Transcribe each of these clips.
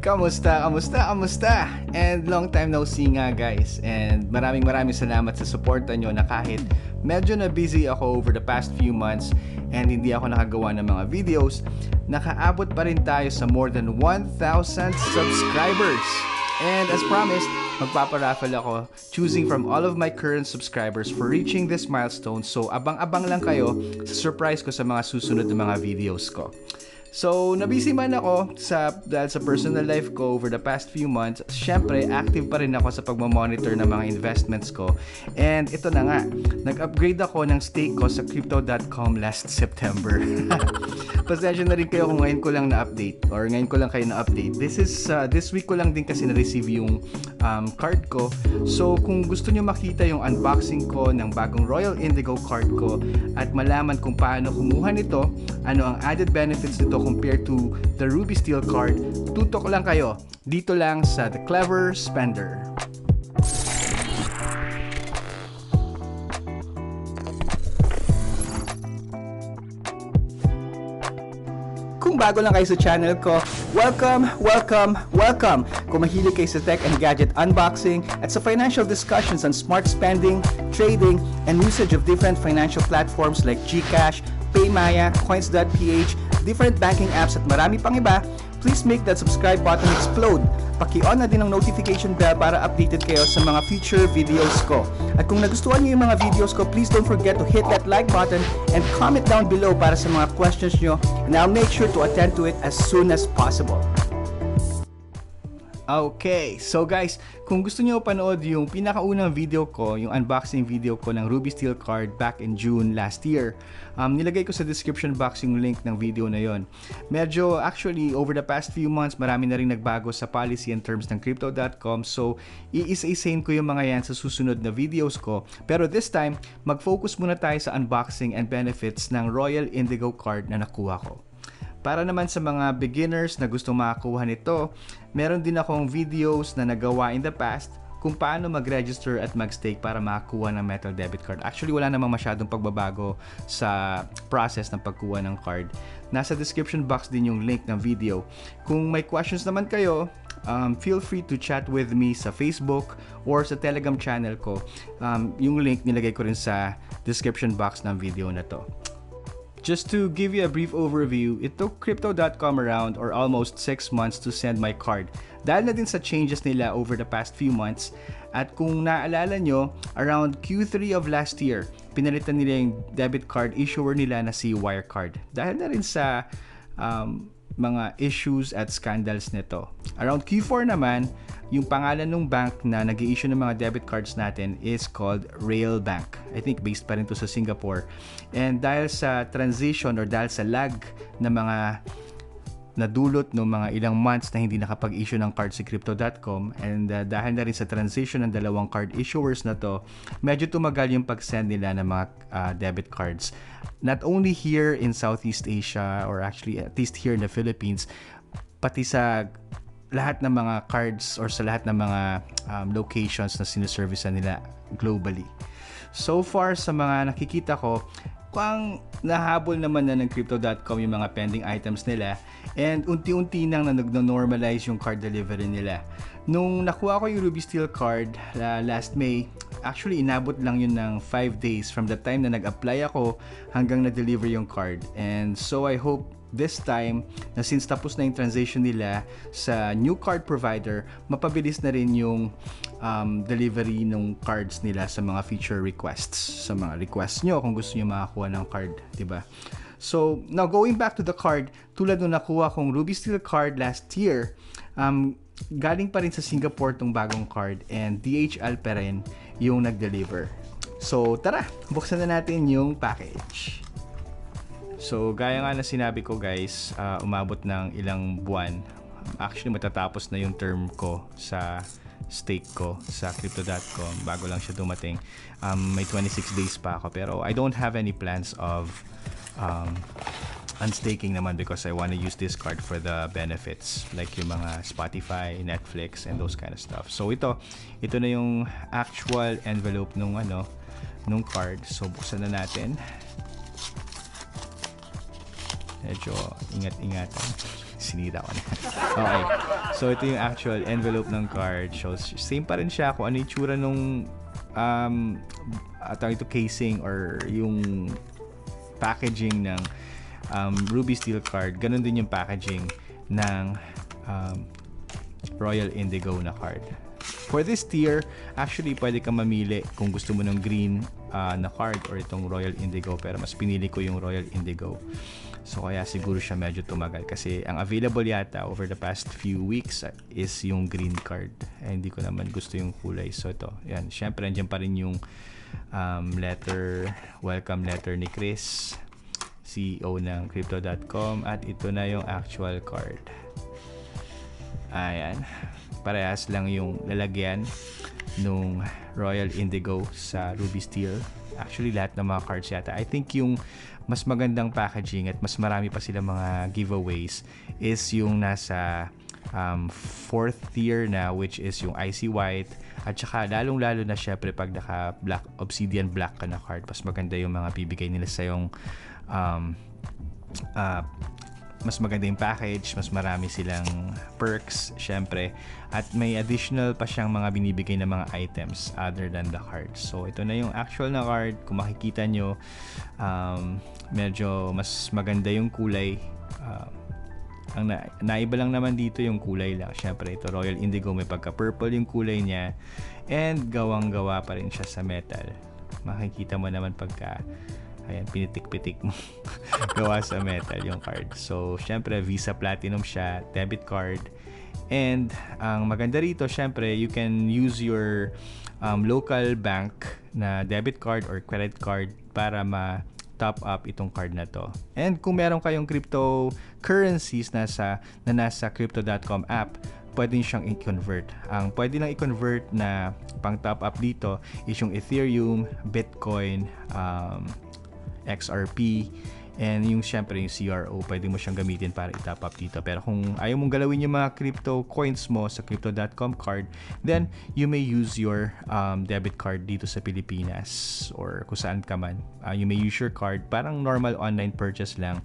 Kamusta? And long time no see nga guys. And maraming salamat sa suporta nyo na kahit medyo na busy ako over the past few months and hindi ako nakagawa ng mga videos, nakaabot pa rin tayo sa more than 1,000 subscribers. And as promised, magpaparaffle ako choosing from all of my current subscribers for reaching this milestone. So abang-abang lang kayo sa surprise ko sa mga susunod na mga videos ko. So, nabisi man ako dahil sa personal life ko over the past few months. Syempre, active pa rin ako sa pagmamonitor ng mga investments ko. And ito na nga, nag-upgrade ako ng stake ko sa crypto.com last September. Pasensya na rin kayo kung ngayon ko lang na-update or ngayon ko lang kayo na-update. This week ko lang din kasi na-receive yung card ko. So, kung gusto nyo makita yung unboxing ko ng bagong Royal Indigo card ko at malaman kung paano kumuha nito, ano ang added benefits nito compared to the Ruby Steel card, tutok lang kayo dito lang sa The Clever Spender. Kung bago lang kayo sa channel ko, welcome! Kung mahilig kayo sa tech and gadget unboxing at sa financial discussions on smart spending, trading, and usage of different financial platforms like GCash, PayMaya, Coins.ph, different banking apps at marami pang iba, please make that subscribe button explode. Paki-on na din ang notification bell para updated kayo sa mga future videos ko. At kung nagustuhan niyo yung mga videos ko, please don't forget to hit that like button and comment down below para sa mga questions nyo, and I'll make sure to attend to it as soon as possible. Okay, so guys, kung gusto niyo panood yung pinakaunang video ko, yung unboxing video ko ng Ruby Steel card back in June last year, nilagay ko sa description box yung link ng video na yon. Medyo actually over the past few months, marami na rin nagbago sa policy and terms ng crypto.com, so iisa-isahin ko yung mga yan sa susunod na videos ko. Pero this time, mag-focus muna tayo sa unboxing and benefits ng Royal Indigo card na nakuha ko. Para naman sa mga beginners na gustong makakuha nito, meron din akong videos na nagawa in the past kung paano mag-register at mag-stake para makakuha ng metal debit card. Actually, wala namang masyadong pagbabago sa process ng pagkuha ng card. Nasa description box din yung link ng video. Kung may questions naman kayo, feel free to chat with me sa Facebook or sa Telegram channel ko. Yung link nilagay ko rin sa description box ng video na to. Just to give you a brief overview, it took Crypto.com around or almost 6 months to send my card. Dahil na din sa changes nila over the past few months. At kung naalala nyo, around Q3 of last year, pinalitan nila yung debit card issuer nila na si Wirecard. Dahil na rin sa mga issues at scandals nito. Around Q4 naman, yung pangalan ng bank na nag-i-issue ng mga debit cards natin is called Real Bank. I think based pa rin to sa Singapore. And dahil sa transition or dahil sa lag na mga nadulot ng mga ilang months na hindi nakapag-issue ng card si Crypto.com, and dahil na rin sa transition ng dalawang card issuers na to, medyo tumagal yung pag-send nila ng mga debit cards. Not only here in Southeast Asia or actually at least here in the Philippines, pati sa lahat ng mga cards or sa lahat ng mga locations na sinuservicean nila globally. So far sa mga nakikita ko, pang nahabol naman na ng Crypto.com yung mga pending items nila, and unti-unti nang nag-normalize yung card delivery nila. Nung nakuha ko yung Ruby Steel card last May, actually inabot lang yun ng 5 days from the time na nag-apply ako hanggang na-deliver yung card. And so I hope this time, na since tapos na yung transition nila sa new card provider, mapabilis na rin yung delivery ng cards nila sa mga feature requests. Sa mga requests nyo kung gusto nyo makakuha ng card, diba? So, now going back to the card, tulad nung nakuha kong Ruby Steel card last year, galing pa rin sa Singapore tong bagong card, and DHL pa rin yung nag-deliver. So, tara, buksan na natin yung package. So, gaya nga na sinabi ko guys, umabot ng ilang buwan. Actually, matatapos na yung term ko sa stake ko sa crypto.com bago lang siya dumating. May 26 days pa ako, pero I don't have any plans of unstaking naman because I want to use this card for the benefits like yung mga Spotify, Netflix, and those kind of stuff. So, ito na yung actual envelope nung card. So, buksan na natin. Medyo ingat-ingatan. Sinira ko na. Okay. So ito yung actual envelope ng card. Shows same pa rin siya kung ano yung tsura nung ito casing or yung packaging ng Ruby Steel card. Ganun din yung packaging ng Royal Indigo na card. For this tier, actually pwede kang mamili kung gusto mo ng green na card or itong Royal Indigo, pero mas pinili ko yung Royal Indigo. So kaya siguro siya medyo tumagal kasi ang available yata over the past few weeks is yung green card. Hindi ko naman gusto yung kulay. So ito, yan. Syempre nandiyan pa rin yung welcome letter ni Chris, CEO ng Crypto.com, at ito na yung actual card. Ayan. Parehas lang yung lalagyan nung Royal Indigo sa Ruby Steel. Actually, lahat ng mga cards yata. I think yung mas magandang packaging at mas marami pa sila mga giveaways is yung nasa 4th tier na, which is yung icy white. At saka lalong-lalo na syempre pag naka black, obsidian black ka na card, mas maganda yung mga bibigay nila sa yung mas maganda yung package, mas marami silang perks, syempre. At may additional pa siyang mga binibigay na mga items other than the card. So, ito na yung actual na card. Kung makikita nyo, medyo mas maganda yung kulay. Ang naiba lang naman dito yung kulay lang. Syempre, ito Royal Indigo, may pagka-purple yung kulay niya. And gawang-gawa pa rin siya sa metal. Makikita mo naman pagka ayan, pinitik-pitik mo. Gawa sa metal yung card. So, syempre, Visa Platinum siya, debit card. And, ang maganda rito, syempre, you can use your local bank na debit card or credit card para ma-top up itong card na to. And kung meron kayong cryptocurrencies na nasa Crypto.com app, pwede siyang i-convert. Ang pwede lang i-convert na pang top up dito is yung Ethereum, Bitcoin, XRP, and yung syempre yung CRO, pwede mo siyang gamitin para i-top up dito. Pero kung ayaw mong galawin yung mga crypto coins mo sa Crypto.com card, then you may use your debit card dito sa Pilipinas or kung saan ka man. You may use your card, parang normal online purchase lang.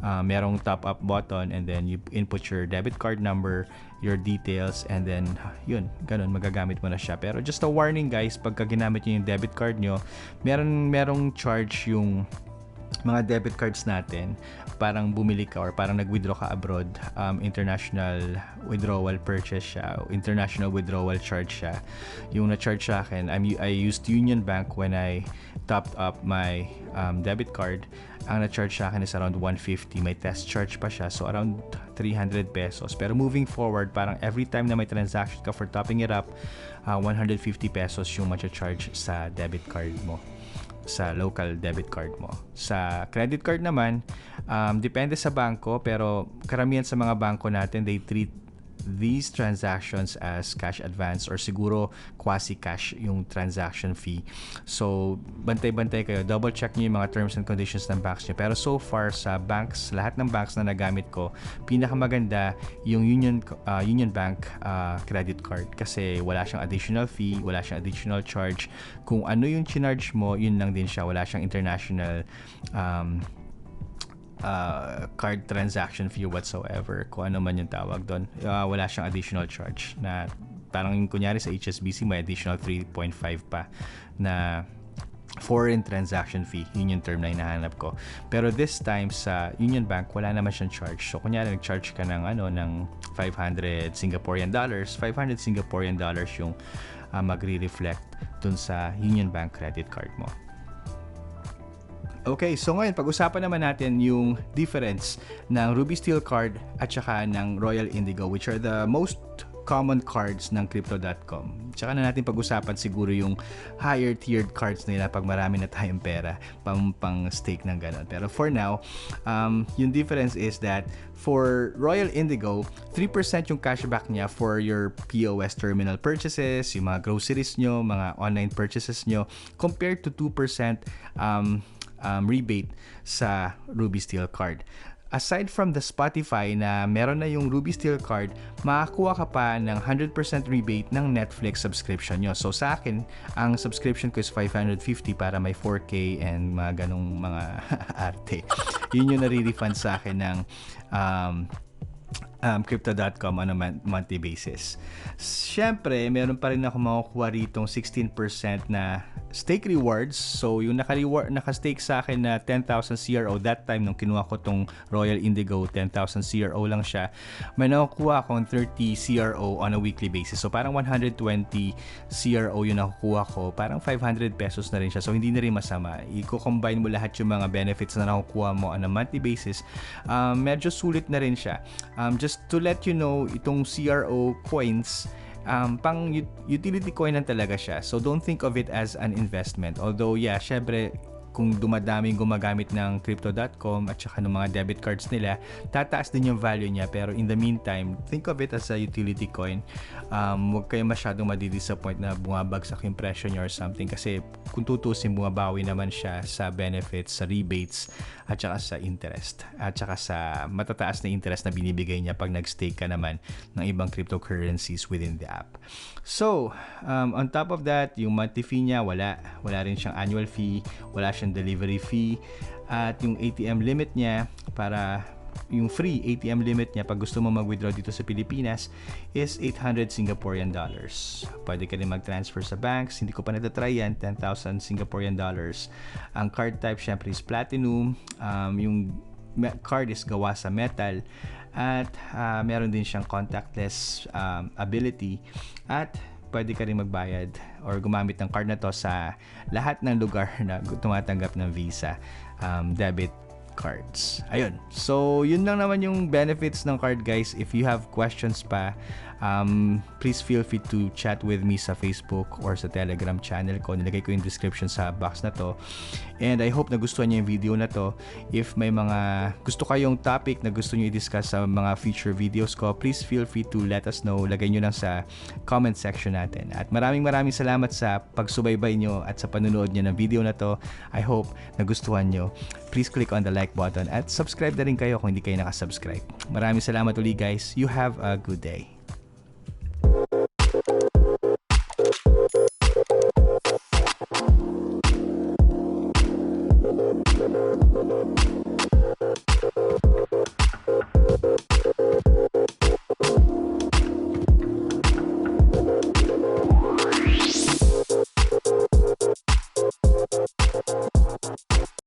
Merong top up button and then you input your debit card number, your details, and then yun, ganun, magagamit mo na siya. Pero just a warning guys, pagka ginamit nyo yung debit card nyo, merong charge yung mga debit cards natin. Parang bumili ka or parang nag-withdraw ka abroad, international withdrawal purchase siya, international withdrawal charge siya. Yung na-charge sa akin, I used Union Bank when I topped up my debit card. Ang na-charge sa akin is around 150. May test charge pa siya, so around 300 pesos. Pero moving forward, parang every time na may transaction ka for topping it up, 150 pesos yung ma-charge sa debit card mo, sa local debit card mo. Sa credit card naman, depende sa bangko, pero karamihan sa mga bangko natin, they treat these transactions as cash advance or siguro quasi-cash yung transaction fee. So, bantay-bantay kayo. Double check nyo yung mga terms and conditions ng banks nyo. Pero so far sa banks, lahat ng banks na nagamit ko, pinakamaganda yung Union Bank credit card kasi wala siyang additional fee, wala siyang additional charge. Kung ano yung chinarge mo, yun lang din siya. Wala siyang international card transaction fee whatsoever, kung ano man yung tawag doon. Wala siyang additional charge na parang yung kunyari sa HSBC may additional 3.5 pa na foreign transaction fee. Yun yung term na hinahanap ko. Pero this time sa Union Bank, wala naman siyang charge. So kunyari nag-charge ka ng ng 500 Singaporean dollars, 500 Singaporean dollars yung magre-reflect dun sa Union Bank credit card mo. Okay, so ngayon pag-usapan naman natin yung difference ng Ruby Steel card at saka ng Royal Indigo, which are the most common cards ng Crypto.com. Tsaka na natin pag-usapan siguro yung higher tiered cards nila pag marami na tayong pera pang stake ng ganun. Pero for now, yung difference is that for Royal Indigo, 3% yung cashback niya for your POS terminal purchases, yung mga groceries nyo, mga online purchases nyo, compared to 2% rebate sa Ruby Steel card. Aside from the Spotify na meron na yung Ruby Steel card, makakuha ka pa ng 100% rebate ng Netflix subscription nyo. So sa akin, ang subscription ko is 550 para may 4K and mga ganong mga arte. Yun yung nare-refund sa akin ng Crypto.com on a monthly basis. Siyempre, meron pa rin ako makukuha ritong 16% na stake rewards. So, yung naka-stake sa akin na 10,000 CRO that time nung kinuha ko tong Royal Indigo, 10,000 CRO lang siya. May nakukuha akong 30 CRO on a weekly basis. So, parang 120 CRO yung nakukuha ko. Parang 500 pesos na rin siya. So, hindi na rin masama. I-combine mo lahat yung mga benefits na nakukuha mo on a monthly basis. Medyo sulit na rin siya. Just to let you know, itong CRO coins, pang utility coin lang talaga siya. So don't think of it as an investment. Although yeah, syempre kung dumadaming gumagamit ng crypto.com at saka ng mga debit cards nila, tataas din yung value niya. Pero in the meantime, think of it as a utility coin. Huwag kayo masyadong madidisappoint na bumabagsak yung presyo niya or something, kasi kung tutusin, bumabawi naman siya sa benefits, sa rebates, at saka sa interest, at saka sa matataas na interest na binibigay niya pag nag-stake ka naman ng ibang cryptocurrencies within the app. So, on top of that, yung monthly fee niya, wala rin siyang annual fee, wala siyang delivery fee, at yung ATM limit niya, para yung free ATM limit niya pag gusto mo mag-withdraw dito sa Pilipinas is 800 Singaporean dollars. Pwede ka rin mag-transfer sa banks. Hindi ko pa natatry yan. 10,000 Singaporean dollars. Ang card type syempre is platinum. Yung card is gawa sa metal. At meron din siyang contactless ability. At pwede ka rin magbayad or gumamit ng card na to sa lahat ng lugar na tumatanggap ng Visa, debit cards. Ayun. So, yun lang naman yung benefits ng card, guys. If you have questions pa, please feel free to chat with me sa Facebook or sa Telegram channel ko. Nilagay ko yung description sa box na to. And I hope nagustuhan niyo yung video na to. If may mga gusto kayong topic na gusto niyo i-discuss sa mga future videos ko, please feel free to let us know. Lagay niyo lang sa comment section natin. At maraming salamat sa pagsubaybay niyo at sa panunood niyo ng video na to. I hope nagustuhan niyo. Please click on the like button at subscribe na rin kayo kung hindi kayo nakasubscribe. Maraming salamat ulit, guys. You have a good day.